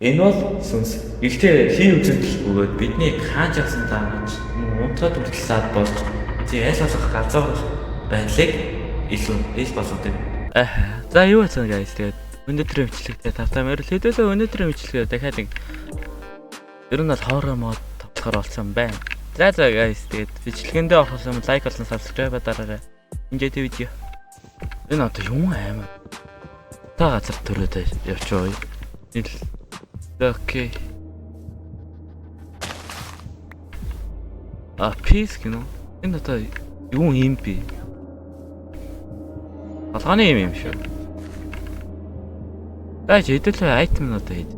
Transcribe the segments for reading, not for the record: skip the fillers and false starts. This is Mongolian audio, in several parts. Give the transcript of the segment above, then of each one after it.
Энэ бол сүнс. Гэхдээ хий үзэгдэл бөгөөд бидний хааж явсан таамагч унтаад үргэлжлээд болж аль болох галзуурах байдлыг илүү ил болгодог. За юу вэ guys, тэгээд өнөөдрийн бичлэгтээ тавтай морил хэдүүлээ өнөөдрийн бичлэгээ дахиад нэг ер нь бол хоррор мод тоглохоор болсон байна. За guys, тэгээд бичлэгэндээ орох юм лайк болон subscribe дараарай. Ингээд видео. Энэ одоо юм аамаа. Та газар төрөөд явчихъя. Окей. Peace гинэ. Энэ одоо юу юм бэ? Алгааны юм шүү. Гайж хэдүүлээ айтем нь одоо хэд.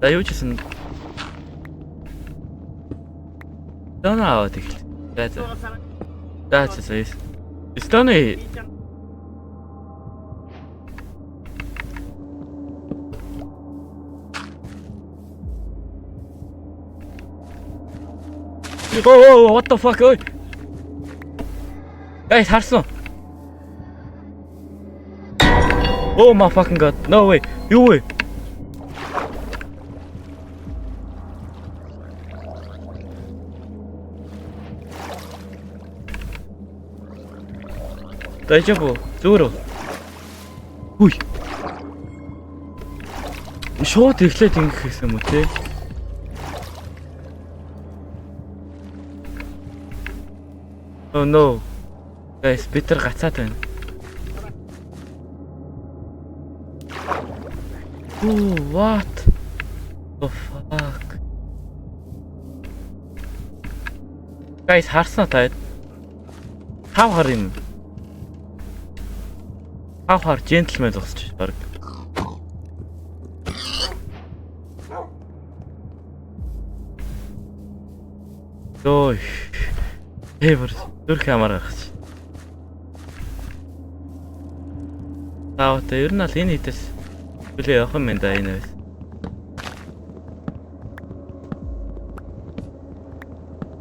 За юу ч гэсэн Донаа аваад ихлээ. За. Стоны Oh, what the fuck? Ой. Guys, харсан. Oh my fucking god. No way. Юу вэ? Дайжабо. Зүрөө. Хүй. Шууд эхлээд ингэх гэсэн юм уу те? Oh no. Guys, Peter гацаад байна. Oh, what the fuck? Guys, харснаа та. Хав хар юм. Хав хар gentleman зогсож баг. Ой. Эвэр зүрх ямар гарч. Таавтай ер нь л энэ хитээс хүлээ явах юм да энэ байс.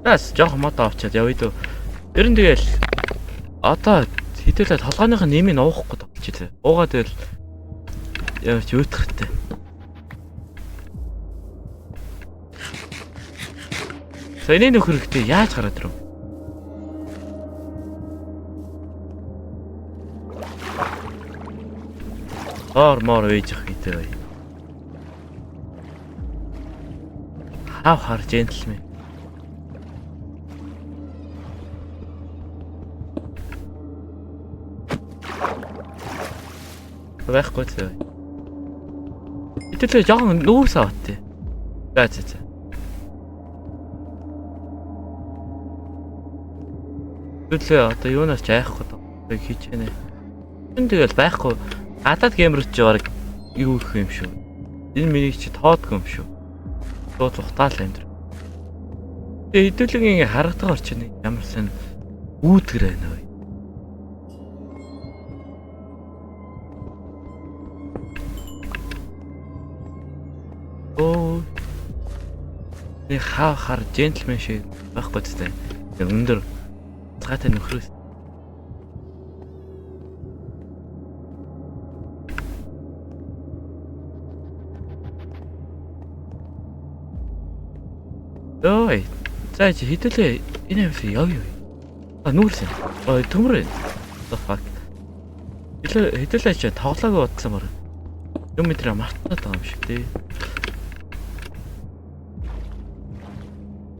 Тас жоох мод авчаад явъя дөө. Ер нь тэгэл одоо хитүүлээ толгойных нь нэмийг уухгүй болчихлоо. Уугаад тэгэл явж өөтхөртэй. Сэний нөхөрхтэй яаж гараад ирв? Мор ээж их гэдэг. Хав хар gentleman. Байхгүй зөө. Итэл жоохон нүүс автээ. За. Итэл одоо юунаас ч айхгүй доо хийж байна. Энд тэгэл байхгүй. Гадаад геймерч жагараг юу гэх юм шүү. Энэ миний чи тоодгүй юм шүү. Дууд ухтаал амдэр. Тэгээ хэдүүлэг ингээ харагдах орчин ямар сан үүдгэр байна вэ? Оо. Нэг хар gentleman шиг байхгүй зү. Өндөр цагаатай нөхрөөс. Ой, за чи хэдүүлээ энэ яв юу? Нүүрсэн. Ой, төмөр. The fuck. Хэдүүлээ чи тоглоагүй бодсон мөр. Юм мэдрээ мартаад байгаа юм шиг тий.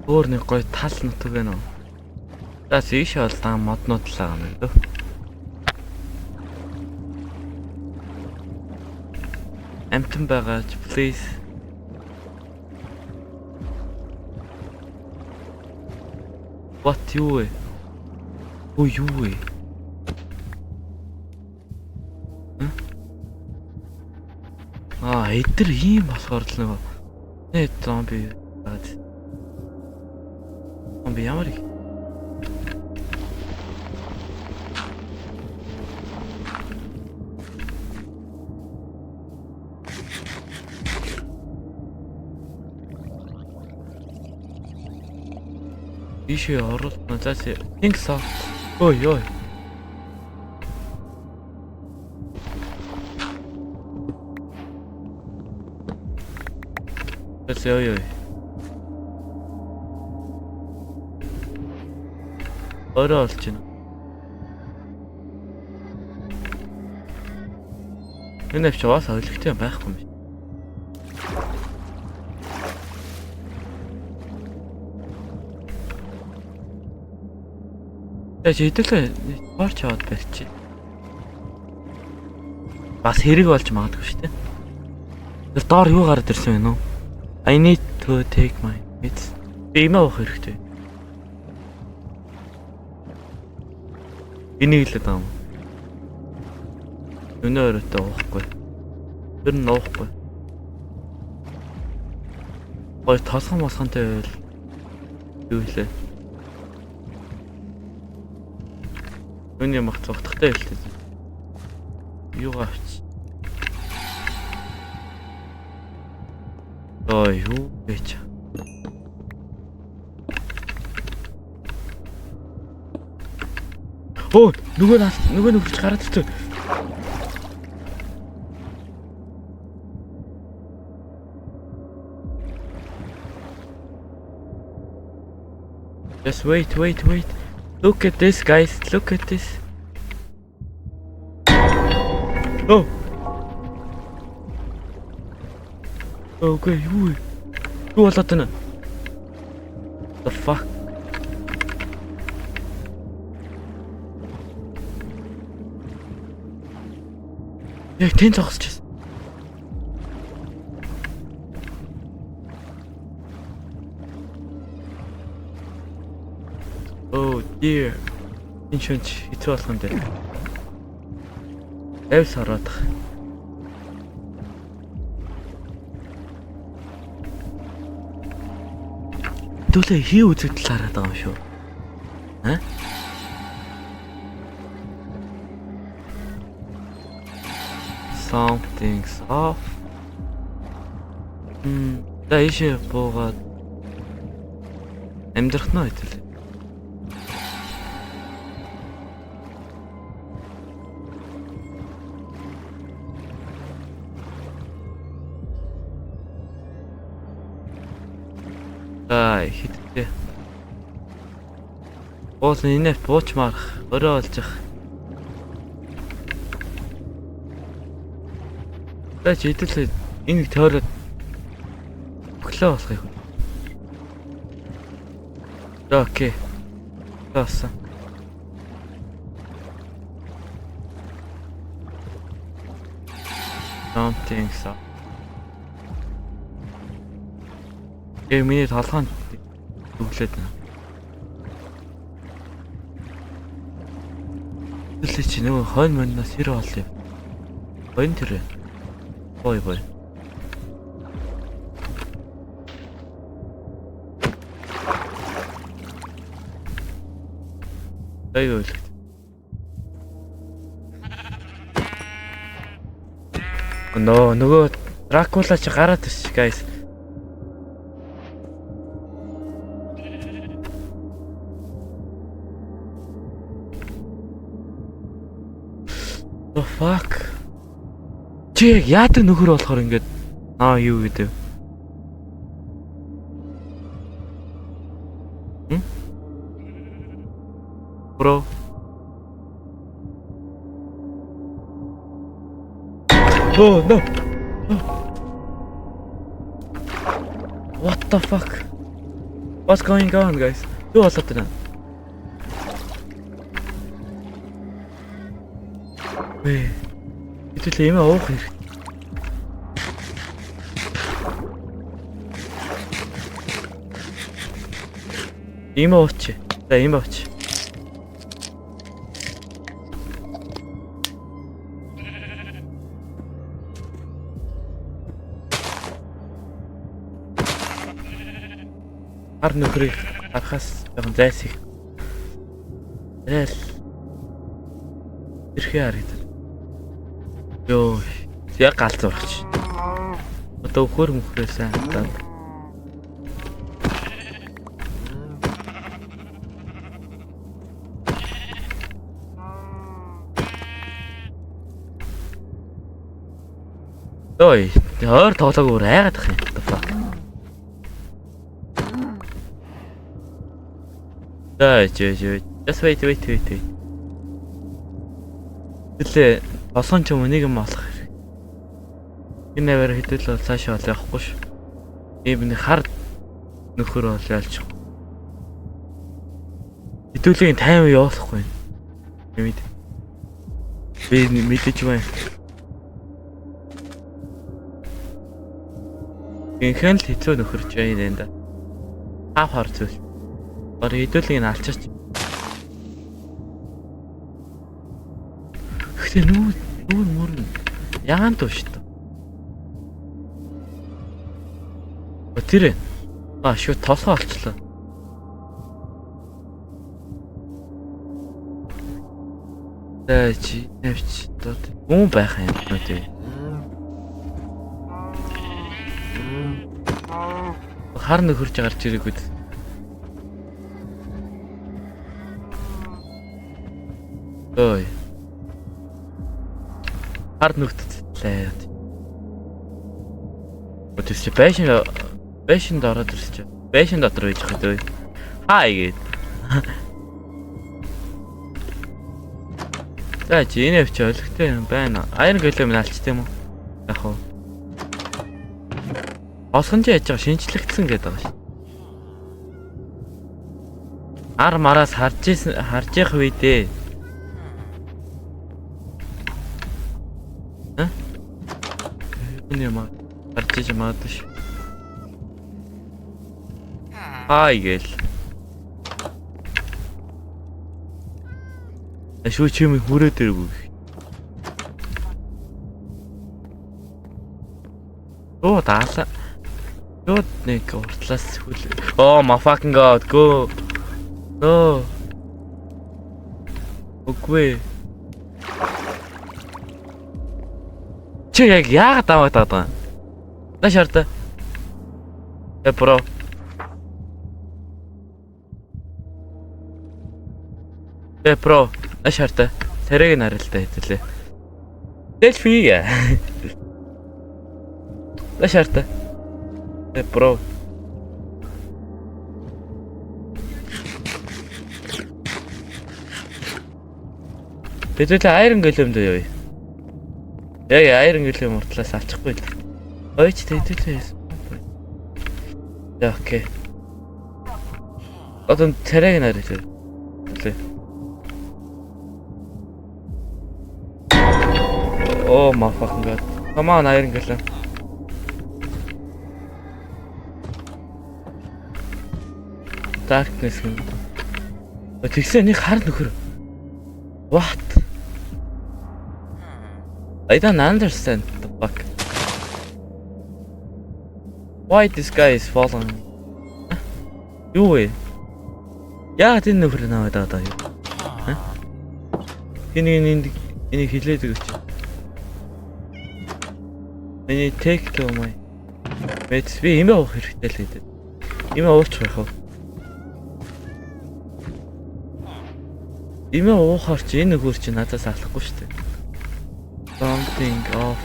Өөр нэг гоё тал нутг байна уу? За ийшээ бол дан моднууд л байгаа юм дөө. Амтан байгаач please. What юу вэ? Юу вэ? Эдгээр ийм болохоор л нөгөө нэг зомби байгаад. Зомби ямар их? Ишээ оруулна заас pink soft. Ой. Ой. Орой олж байна. Энэ авч угаасаа өлегтэй байхгүй юм биш. Яаж хэдүүлээ орч яваад барьчих. Бас хэрэг болж магадгүй шүү дээ. Тэр доор юу гараад ирсэн вэ нөө? I need to take my meds. Би юм авах хэрэгтэй. Энийг л даа. Өнөө өрөөтэй уухгүй. Тэр нь уухгүй. Ой тосгон мосгонтой байвал юу хэлээ? Өнөө мах цогтхтой хэлтэй. Юу гавч? Ой юу гэж. Оо нөгөө нөхөрч гараад ирсэн. Just wait. Look at this guys, look at this. Oh. Okay, юу болоод байна? The fuck? Яг тэн зогсчихсан. Oh dear. Энэ шөнч хэцүү болох юм дээ. Эвс хараад. Түлээ хий үзэгдэл хараад байгаа юм шүү. Аа? Something's off. Дэшээ буугаад амьдрах нь хэвээр. Хиттэй. Боос энэ бууч марах, өрөө олж явах. Тэч хэдүүлээ энийг тойроод өглөө болохыг. Окей. Таасан. Something's up. Миний толгойн өглөөд байна. Тэглээ чи нөгөө хойно мөннөөс хэр болов? Хойно тэр. Бой. Айгуул. Нөгөө Дракула чи гараад ирсэн guys. The fuck? Чи яадаг нөхөр болохоор ингээд юу гэдэг. Bro. Oh no. What the fuck? What's going on guys? Юу болоод байна? Хэдүүлээ юм авах хэрэг. Ийм авч. За ийм авч. Хар нөхрийг харахаас жоохон зайсыг. Тэгэл. Тэрхээ харагдав. Йоо, яг галзуурч. Одоо өхөр мөхрөөсөө хатаад. Ой, өөр тоглоог өөр айгаад ах юм. Just wait. Тэглээ босгон ч юм уу нэг юм болох хэрэг. Энэ наваар хэдүүл бол цаашаа бол явахгүй ш. Эвний хар нөхөр бол ялчих. Хэдүүлийг 50 явуулахгүй. Нэмэд. Би мэдэж байна. Инхэн л хэцүү нөхөрч байна энэ да. Хар зүйл. Бор хэдүүлийг нь алчаач. Гэхдээ нүүр мөрн ягаан дуу шүү дээ. Тэр шүү толгой олчлоо. Чи навч гүн байх юм уу тий. Хар нөхөрж гарч ирээгүй. Ой. Хар нөхдөдлээ. Өтөс чи байшинд ороод ирсэж. Байшин дотор байж байгаа дөө. Хаа игээд. За чи энэ авч ойлгохтой юм байна. Аяр гэлээ минь алчт юм уу? Яг уу. Осгон чи яаж байгаа шинжлэгдсэн гэдэг байгаа шүү. Ар мараас харж явах үедээ. Энэ юм харж ямаад ш. Гэл. Ашгүй чимээ хүрээд иргүй. Даалаа. Нэг уртлаас хүл. Oh my fucking god, go. No. Үгүй. Чи яг яагаад аваад байгаа юм? Нашаартай. Бро. Бро. Ашаартай. Царайг нь харалтай хэвлээ. Дэшвига. Ашаартай. Бро. Тэтэл айрон гэлэмд юу? Яг айрон гэлэм уртлаас авчихгүй л. Ойч тэтэл. За окей. Одоо царайг нь харалтай. Oh my fucking god. Come on, iron гэлээ. Darkness юм. Тэгсэн нэг хар нөхөр. What? I don't understand the fuck. Why this guy is following me? Юу вэ? Яагаад энэ нөхөр наваад байгаа юу? Энийг хилээд өгч. Миний take to my. Мэд би имээ уух хэрэгтэй л гэдэг. Имээ уучих байх уу? Имээ уухаар чи энэ нөхөр чи надаас алахгүй шүү дээ. Something off.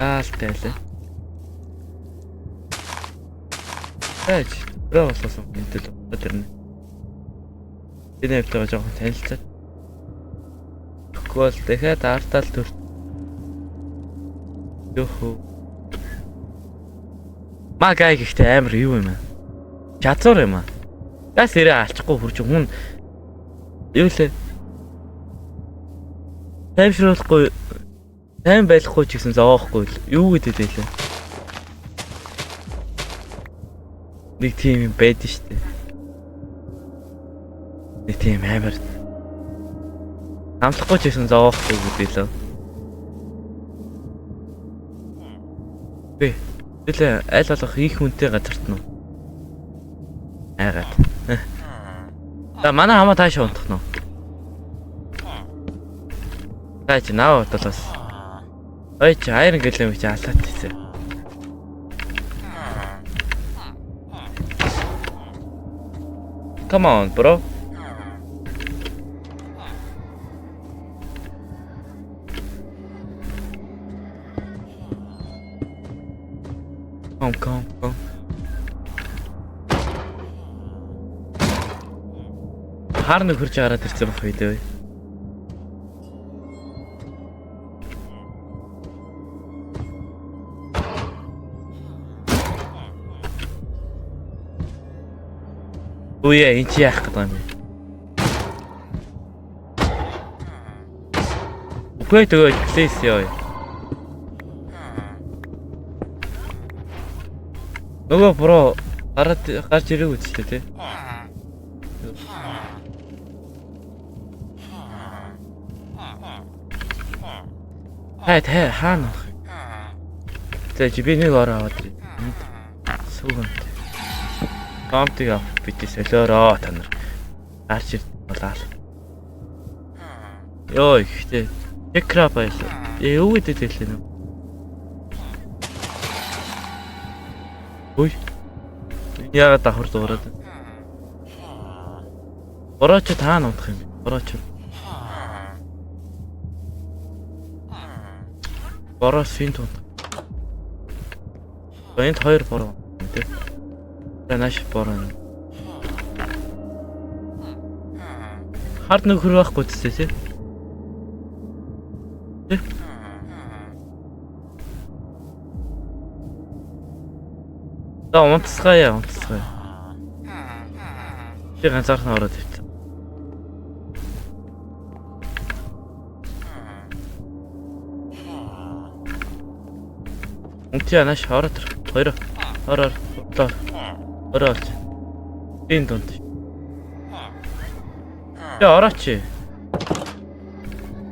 Алтэлээ. Эч, броососон мэдэл өдөрнө. Энэ хэвтэйгээ жоохон танилцаад. Тэгэхгүй бол дахиад артаал төр. Йохо. Магай гэхдээ амар юу юм аа? Чадвар юм аа. Газ ирээ алчихгүй хурж хүн юу лээ? Тайвшруулахгүй тайм байхгүй ч гэсэн зовоохгүй юу гэдэг вэ? Нэг тийм юм байдэн штэ. Нэг тийм амар. Амлахгүй ч гэсэн зовоохгүй гэдэг лөө. Тэгэл аль болох их хүнтэй газарт нь. Айгаад. За манай хамаа таашаа унтах нь. Тааш наа бодлоос. Ой чи айрын гэлэм чи алаад тийсэ. Come on, bro. Хаар нэг хурж гараад ирсэн байх үү дээ. Үе энэ чи яах гэдэг юм бэ? Үгүй тэгээд плейс яа. Нөгөө бро гарч ирэх үстэй тий. Хай хаана. Тэг би нэг ороо аваад ирээ. Сүгэнт. Гомтыг авах битээ солиороо та нар. Гарч ирд болоо. Йоо ихтэй. Чекра байлаа. Юу гэдэг хэлээ нэ. Ой. Яагаад давхар дуурайд. Борооч таана унтах юм бэ? Борооч. Бороо синт унтах. Энд хоёр бороо тий. Танаш бороо. Хард нөхөр байхгүй ч тий. За унтцгаая. Би ганцаархан ороод ирсэн. Унтя наш ороод хоёр. Ороо. Энд унт. Я орооч.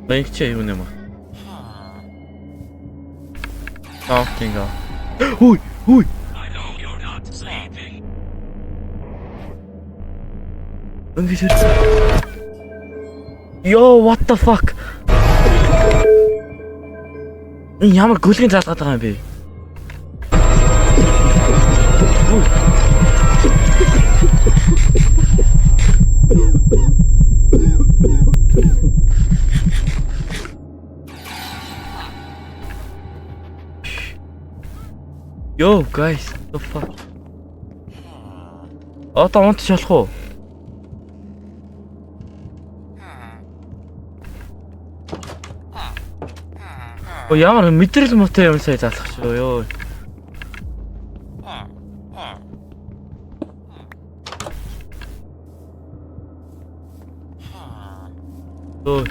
Бэнкч юу нэмэ? Таахтинга. Ой. Өнгөс ирсэн. Yo, what the fuck? Энэ ямар гүлгийн залгаад байгаа юм бэ? Yo guys, what the fuck? Одоо унтч болох уу? Оо ямар мэдрэл мотой юм сая залах шүү ёо. Ой.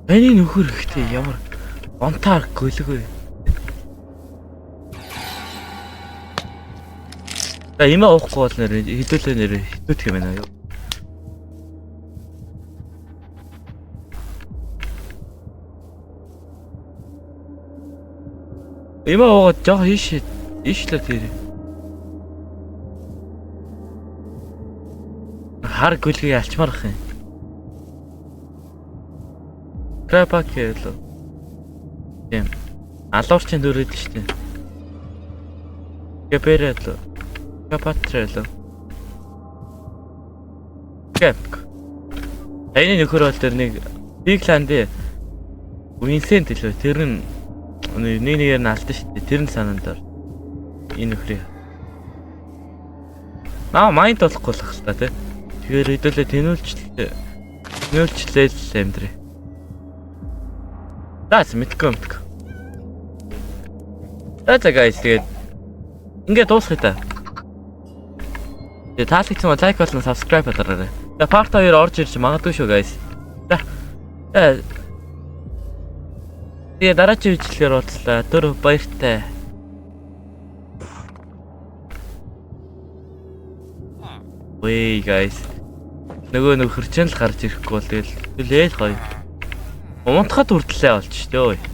Эний нөхөр ихтэй ямар онтаар гөлгөө. За имээ уухгүй бол нэр хідүүлээ нэр хідүүлэх юм байна юу? Имээ уугаад жоо ийшлээ тэр. Хар гөлгийг алчмаар ах юм. Крапак хэлээ. Тийм. Алуурчин дөрөд штэ. Гэбэрэд. Капатрэл. Гэп. Эний нөхөр бол тэр нэг Бигланд Винсент хэлээ. Тэр нь нэгээр нь алдсан штэ. Тэр нь санаанд ор. Энэ нөхрийн. Майнд болохгүй л хэл та тий. Тэгэхээр хэдүүлээ тэнүүлчлээ л амьдрий. That's мэдгүй. За guys тэгээд ингээд дуусгая та. Тэгээд таалагдсан бол лайк болон subscribe дараарай. За part 2 орж ирж магадгүй шүү guys. За. Тэгээд дараагийн бичлэгээр уулзлаа. Түр баяртай. Wey guys. Нөгөө хөрчөн л гарч ирэхгүй бол тэгэл гоё. Унтахад хүртлээ болч шүү дээ.